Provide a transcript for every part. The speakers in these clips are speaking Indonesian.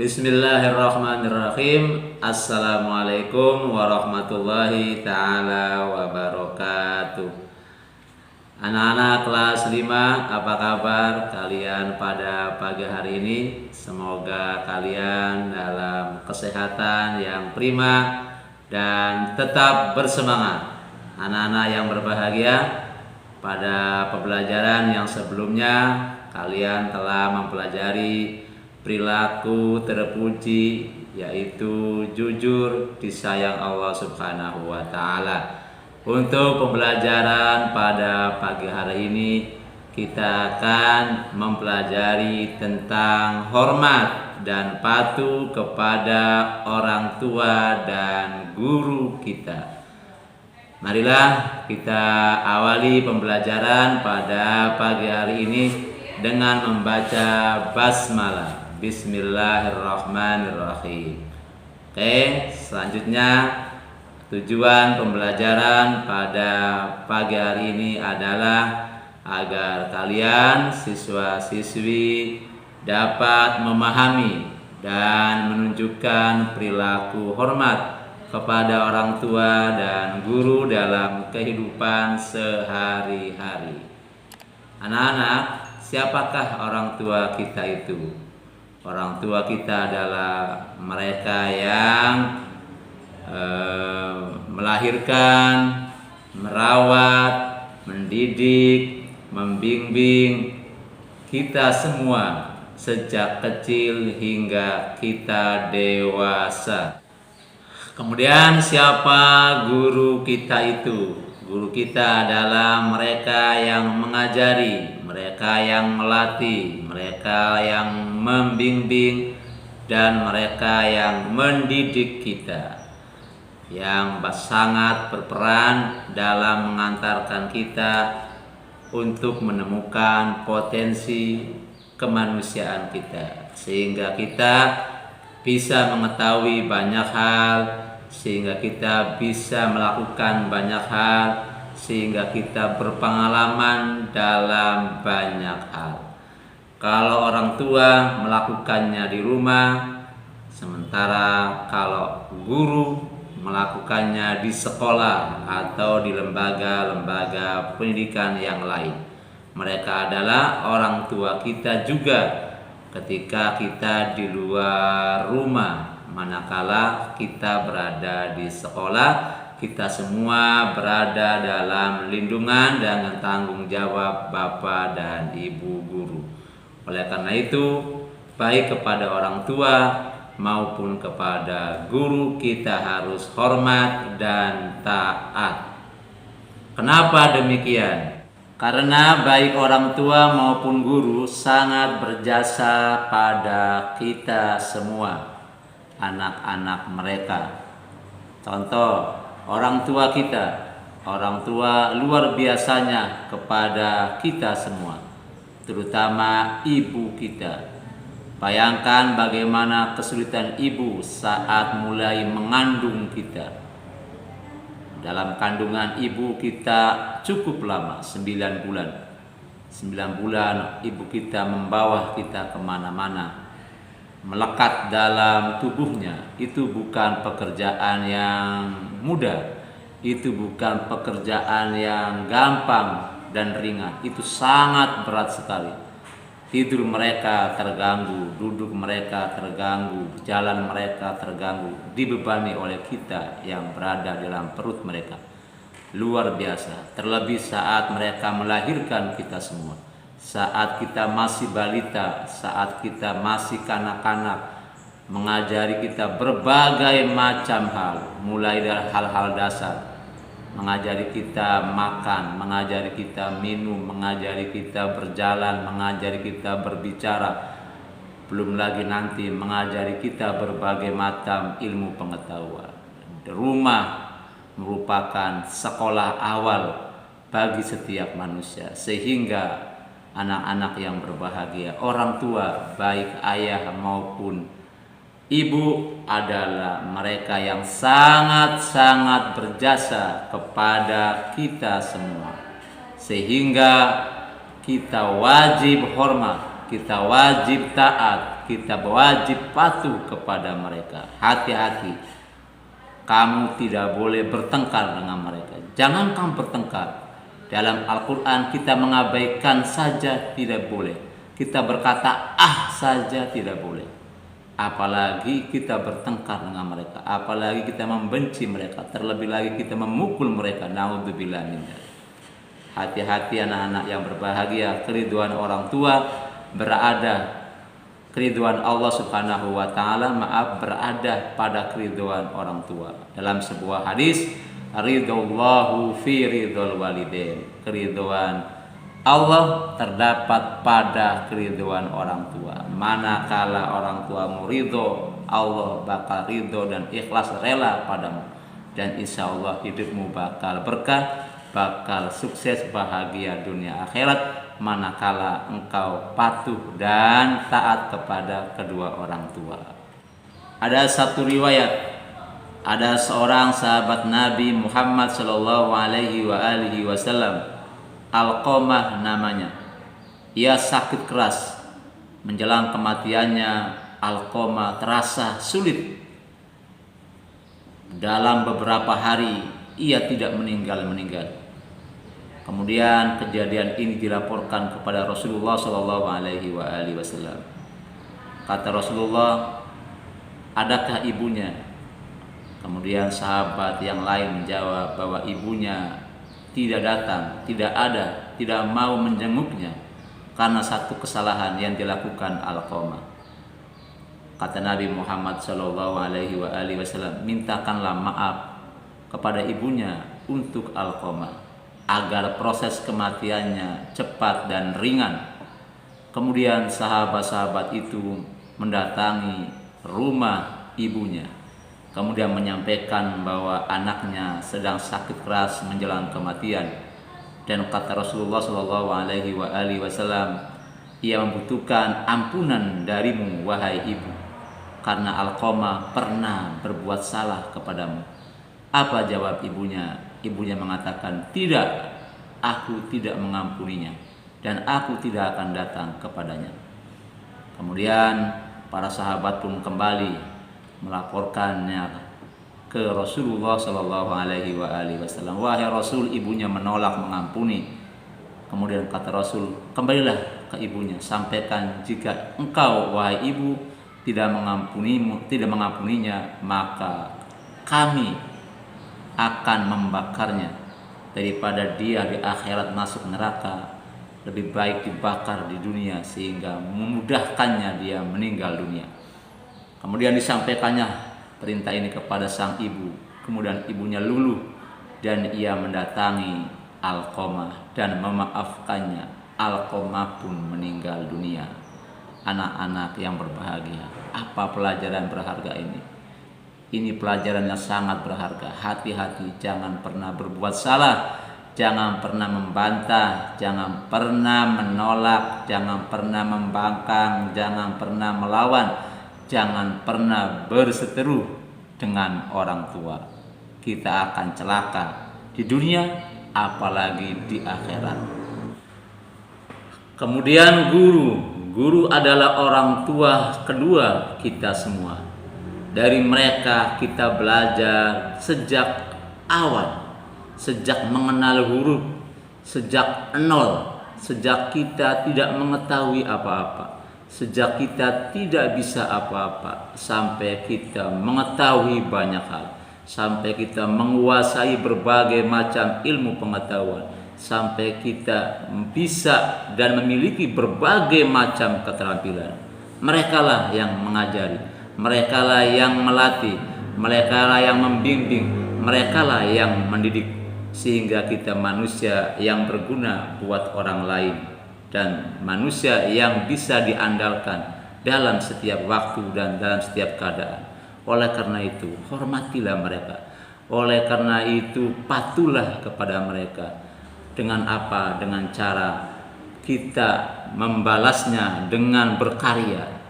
Bismillahirrahmanirrahim. Assalamualaikum warahmatullahi ta'ala wabarakatuh. Anak-anak kelas 5, apa kabar kalian pada pagi hari ini? Semoga kalian dalam kesehatan yang prima dan tetap bersemangat. Anak-anak yang berbahagia, pada pembelajaran yang sebelumnya kalian telah mempelajari perilaku terpuji, yaitu jujur, disayang Allah Subhanahu wa Ta'ala. Untuk pembelajaran pada pagi hari ini, kita akan mempelajari tentang hormat dan patuh kepada orang tua dan guru kita. Marilah kita awali pembelajaran pada pagi hari ini dengan membaca basmalah. Bismillahirrahmanirrahim. Oke, selanjutnya tujuan pembelajaran pada pagi hari ini adalah agar kalian siswa-siswi dapat memahami dan menunjukkan perilaku hormat kepada orang tua dan guru dalam kehidupan sehari-hari. Anak-anak, siapakah orang tua kita itu? Orang tua kita adalah mereka yang melahirkan, merawat, mendidik, membimbing kita semua sejak kecil hingga kita dewasa. Kemudian siapa guru kita itu? Guru kita adalah mereka yang mengajari, mereka yang melatih, mereka yang membimbing, dan mereka yang mendidik kita, yang sangat berperan dalam mengantarkan kita untuk menemukan potensi kemanusiaan kita, sehingga kita bisa mengetahui banyak hal, sehingga kita bisa melakukan banyak hal, sehingga kita berpengalaman dalam banyak hal. Kalau orang tua melakukannya di rumah, sementara kalau guru melakukannya di sekolah atau di lembaga-lembaga pendidikan yang lain. Mereka adalah orang tua kita juga ketika kita di luar rumah. Manakala kita berada di sekolah, kita semua berada dalam lindungan dan tanggung jawab Bapak dan Ibu guru. Oleh karena itu, baik kepada orang tua maupun kepada guru kita harus hormat dan taat. Kenapa demikian? Karena baik orang tua maupun guru sangat berjasa pada kita semua, anak-anak mereka. Contoh, orang tua kita, orang tua luar biasanya kepada kita semua, terutama ibu kita. Bayangkan bagaimana kesulitan ibu saat mulai mengandung kita. Dalam kandungan ibu kita cukup lama, 9 bulan. 9 bulan ibu kita membawa kita kemana-mana, melekat dalam tubuhnya. Itu bukan pekerjaan yang mudah, itu bukan pekerjaan yang gampang dan ringan, itu sangat berat sekali. Tidur mereka terganggu, duduk mereka terganggu, jalan mereka terganggu, dibebani oleh kita yang berada dalam perut mereka. Luar biasa, terlebih saat mereka melahirkan kita semua. Saat kita masih balita, saat kita masih kanak-kanak, mengajari kita berbagai macam hal, mulai dari hal-hal dasar, mengajari kita makan, mengajari kita minum, mengajari kita berjalan, mengajari kita berbicara, belum lagi nanti mengajari kita berbagai macam ilmu pengetahuan. Rumah merupakan sekolah awal bagi setiap manusia, sehingga anak-anak yang berbahagia, orang tua baik ayah maupun ibu adalah mereka yang sangat-sangat berjasa kepada kita semua, sehingga kita wajib hormat, kita wajib taat, kita wajib patuh kepada mereka. Hati-hati, kamu tidak boleh bertengkar dengan mereka. Jangan kamu bertengkar. Dalam Al-Quran kita mengabaikan saja tidak boleh. Kita berkata saja tidak boleh. Apalagi kita bertengkar dengan mereka. Apalagi kita membenci mereka. Terlebih lagi kita memukul mereka. Naudzubillah min dzalik. Hati-hati anak-anak yang berbahagia. Keriduan orang tua berada, keriduan Allah Subhanahu wa taala berada pada keriduan orang tua. Dalam sebuah hadis, ridallahu fi ridul walidain. Keriduan Allah terdapat pada keriduan orang tua. Manakala orang tuamu ridho, Allah bakal ridho dan ikhlas rela padamu. Dan insya Allah hidupmu bakal berkah, bakal sukses, bahagia dunia akhirat, manakala engkau patuh dan taat kepada kedua orang tua. Ada satu riwayat, ada seorang sahabat Nabi Muhammad sallallahu alaihi wasallam, Alqamah namanya. Ia sakit keras. Menjelang kematiannya, Alqamah terasa sulit. Dalam beberapa hari ia tidak meninggal. Kemudian kejadian ini dilaporkan kepada Rasulullah sallallahu alaihi wasallam. Kata Rasulullah, adakah ibunya? Kemudian sahabat yang lain menjawab bahwa ibunya tidak datang, tidak ada, tidak mau menjenguknya karena satu kesalahan yang dilakukan Alqamah. Kata Nabi Muhammad sallallahu alaihi wasallam, mintakanlah maaf kepada ibunya untuk Alqamah agar proses kematiannya cepat dan ringan. Kemudian sahabat-sahabat itu mendatangi rumah ibunya, kemudian menyampaikan bahwa anaknya sedang sakit keras menjelang kematian. Dan kata Rasulullah sallallahu alaihi wasallam, ia membutuhkan ampunan darimu wahai ibu, karena Alqamah pernah berbuat salah kepadamu. Apa jawab ibunya? Ibunya mengatakan, tidak, aku tidak mengampuninya dan aku tidak akan datang kepadanya. Kemudian para sahabat pun kembali melaporkannya ke Rasulullah sallallahu alaihi wasallam. Wahai Rasul, ibunya menolak mengampuni. Kemudian kata Rasul, kembalilah ke ibunya, sampaikan jika engkau wahai ibu tidak mengampuninya, maka kami akan membakarnya. Daripada dia di akhirat masuk neraka, lebih baik dibakar di dunia sehingga memudahkannya dia meninggal dunia. Kemudian disampaikannya perintah ini kepada sang ibu. Kemudian ibunya luluh dan ia mendatangi Alqamah dan memaafkannya. Alqamah pun meninggal dunia. Anak-anak yang berbahagia, apa pelajaran berharga ini? Ini pelajaran yang sangat berharga. Hati-hati, jangan pernah berbuat salah, jangan pernah membantah, jangan pernah menolak, jangan pernah membangkang, jangan pernah melawan, jangan pernah berseteru dengan orang tua. Kita akan celaka di dunia, apalagi di akhirat. Kemudian guru adalah orang tua kedua kita semua. Dari mereka kita belajar sejak awal, sejak mengenal huruf, sejak nol, sejak kita tidak mengetahui apa-apa, sejak kita tidak bisa apa-apa, sampai kita mengetahui banyak hal, sampai kita menguasai berbagai macam ilmu pengetahuan, sampai kita bisa dan memiliki berbagai macam keterampilan. Merekalah yang mengajari, merekalah yang melatih, merekalah yang membimbing, merekalah yang mendidik, sehingga kita manusia yang berguna buat orang lain dan manusia yang bisa diandalkan dalam setiap waktu dan dalam setiap keadaan. Oleh karena itu, hormatilah mereka. Oleh karena itu, patuhlah kepada mereka. Dengan apa? Dengan cara kita membalasnya dengan berkarya.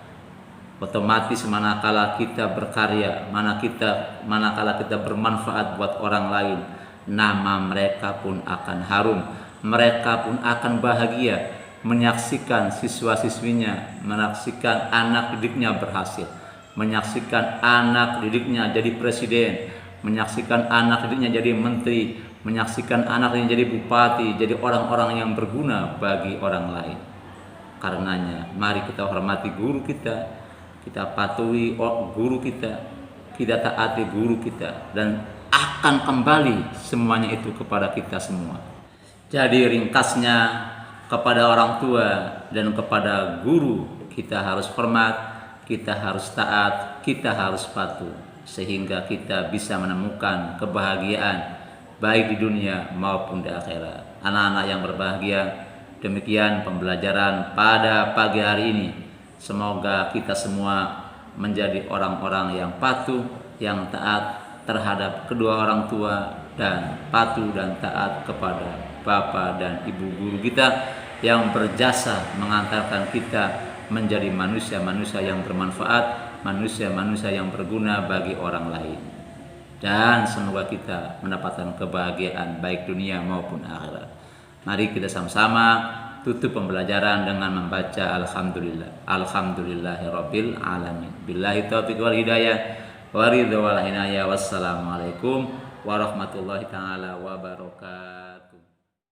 Otomatis manakala kita berkarya, manakala kita bermanfaat buat orang lain, nama mereka pun akan harum, mereka pun akan bahagia, menyaksikan siswa-siswinya, menyaksikan anak didiknya berhasil, menyaksikan anak didiknya jadi presiden, menyaksikan anak didiknya jadi menteri, menyaksikan anak didiknya jadi bupati, jadi orang-orang yang berguna bagi orang lain. Karenanya mari kita hormati guru kita patuhi guru kita taati guru kita, dan akan kembali semuanya itu kepada kita semua. Jadi ringkasnya, kepada orang tua dan kepada guru kita harus hormat, kita harus taat, kita harus patuh, sehingga kita bisa menemukan kebahagiaan baik di dunia maupun di akhirat. Anak-anak yang berbahagia, demikian pembelajaran pada pagi hari ini. Semoga kita semua menjadi orang-orang yang patuh, yang taat terhadap kedua orang tua, dan patuh dan taat kepada bapak dan ibu guru kita yang berjasa mengantarkan kita menjadi manusia-manusia yang bermanfaat, manusia-manusia yang berguna bagi orang lain. Dan semoga kita mendapatkan kebahagiaan baik dunia maupun akhirat. Mari kita sama-sama tutup pembelajaran dengan membaca alhamdulillah. Alhamdulillahirabbil alamin. Billahi taufiq wal hidayah wa ridha wal hinayah. Wassalamualaikum warahmatullahi taala wabarakatuh.